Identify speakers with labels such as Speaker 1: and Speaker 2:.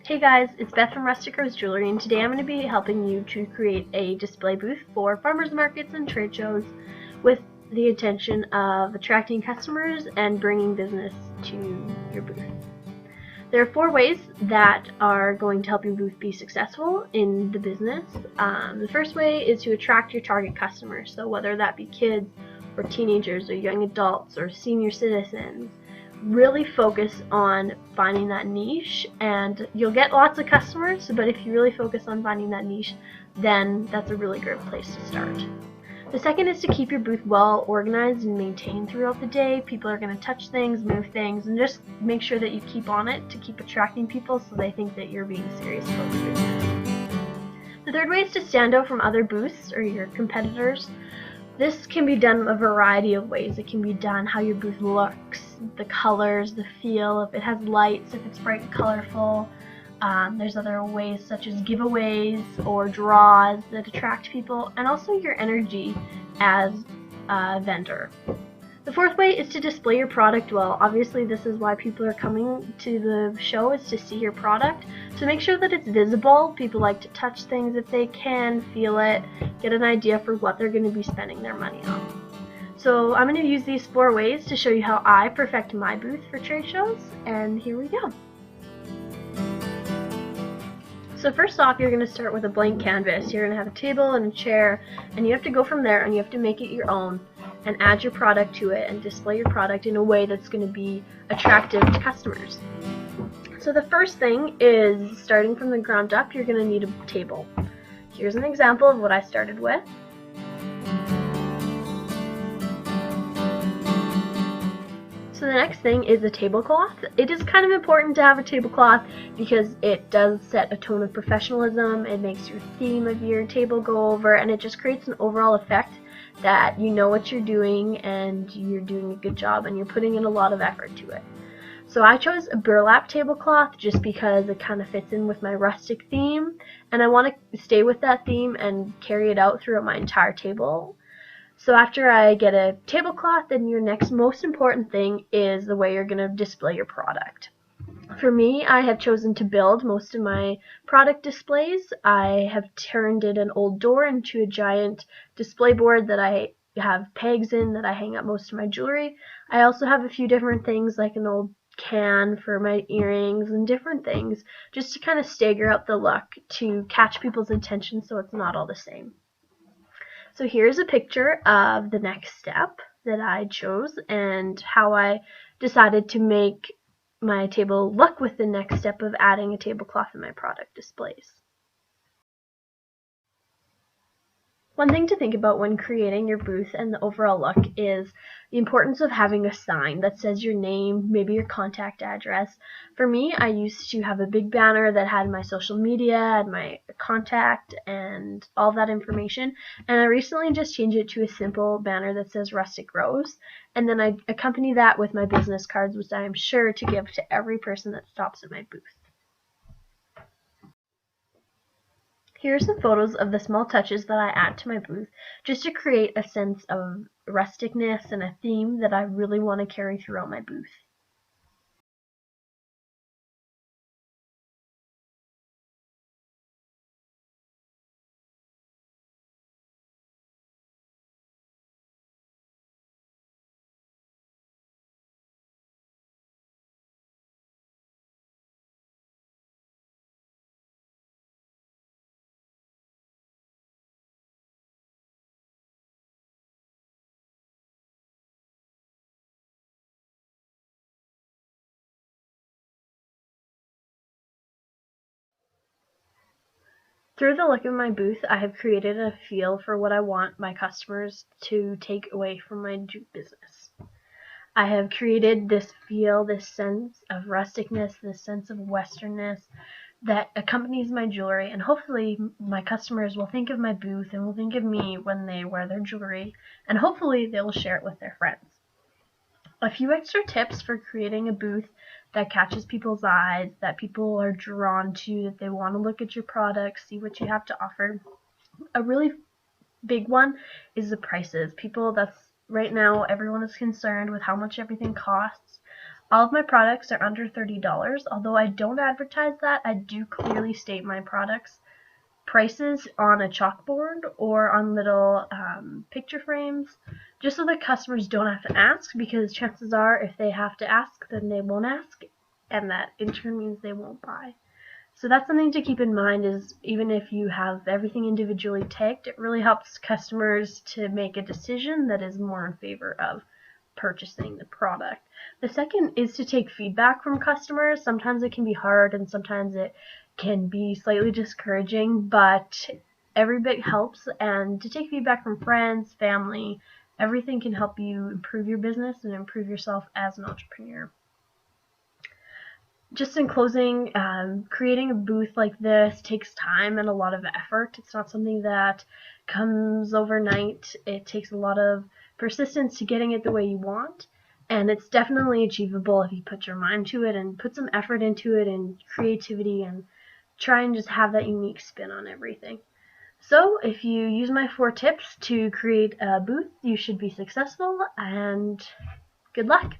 Speaker 1: Hey guys, it's Beth from Rustic Rose Jewelry, and today I'm going to be helping you to create a display booth for farmers markets and trade shows with the intention of attracting customers and bringing business to your booth. There are 4 ways that are going to help your booth be successful in the business. The first way is to attract your target customers, so whether that be kids or teenagers or young adults or senior citizens. Really focus on finding that niche, and you'll get lots of customers, but if you really focus on finding that niche, then that's a really great place to start. The second is to keep your booth well organized and maintained throughout the day. People are going to touch things, move things, and just make sure that you keep on it to keep attracting people so they think that you're being serious about the business. The third way is to stand out from other booths or your competitors. This can be done a variety of ways. It can be done how your booth looks, the colors, the feel, if it has lights, if it's bright and colorful. There's other ways such as giveaways or draws that attract people, and also your energy as a vendor. The fourth way is to display your product well. Obviously, this is why people are coming to the show, is to see your product. So make sure that it's visible. People like to touch things if they can, feel it, get an idea for what they're going to be spending their money on. So I'm going to use these 4 ways to show you how I perfect my booth for trade shows, and here we go. So first off, you're going to start with a blank canvas. You're going to have a table and a chair, and you have to go from there and you have to make it your own and add your product to it and display your product in a way that's going to be attractive to customers. So the first thing is, starting from the ground up, you're going to need a table. Here's an example of what I started with. So the next thing is a tablecloth. It is kind of important to have a tablecloth because it does set a tone of professionalism, it makes your theme of your table go over, and it just creates an overall effect that you know what you're doing and you're doing a good job and you're putting in a lot of effort to it. So I chose a burlap tablecloth just because it kind of fits in with my rustic theme, and I want to stay with that theme and carry it out throughout my entire table. So after I get a tablecloth, then your next most important thing is the way you're going to display your product. For me, I have chosen to build most of my product displays. I have turned in an old door into a giant display board that I have pegs in that I hang up most of my jewelry. I also have a few different things like an old can for my earrings and different things just to kind of stagger out the look to catch people's attention so it's not all the same. So here's a picture of the next step that I chose and how I decided to make my table look with the next step of adding a tablecloth in my product displays. One thing to think about when creating your booth and the overall look is the importance of having a sign that says your name, maybe your contact address. For me, I used to have a big banner that had my social media and my contact and all that information, and I recently just changed it to a simple banner that says Rustic Rose, and then I accompany that with my business cards, which I am sure to give to every person that stops at my booth. Here are some photos of the small touches that I add to my booth just to create a sense of rusticness and a theme that I really want to carry throughout my booth. Through the look of my booth, I have created a feel for what I want my customers to take away from my business. I have created this feel, this sense of rusticness, this sense of westernness that accompanies my jewelry, and hopefully my customers will think of my booth and will think of me when they wear their jewelry, and hopefully they will share it with their friends. A few extra tips for creating a booth that catches people's eyes, that people are drawn to, that they want to look at your products, see what you have to offer. A really big one is the prices. Right now, everyone is concerned with how much everything costs. All of my products are under $30. Although I don't advertise that, I do clearly state my products prices on a chalkboard or on little picture frames, just so that customers don't have to ask, because chances are if they have to ask, then they won't ask, and that in turn means they won't buy. So that's something to keep in mind, is even if you have everything individually tagged, it really helps customers to make a decision that is more in favor of purchasing the product. The second is to take feedback from customers. Sometimes it can be hard and sometimes it can be slightly discouraging, but every bit helps, and to take feedback from friends, family, everything can help you improve your business and improve yourself as an entrepreneur. Just in closing, creating a booth like this takes time and a lot of effort. It's not something that comes overnight. It takes a lot of persistence to getting it the way you want, and it's definitely achievable if you put your mind to it and put some effort into it and creativity and try and just have that unique spin on everything. So if you use my 4 tips to create a booth, you should be successful, and good luck!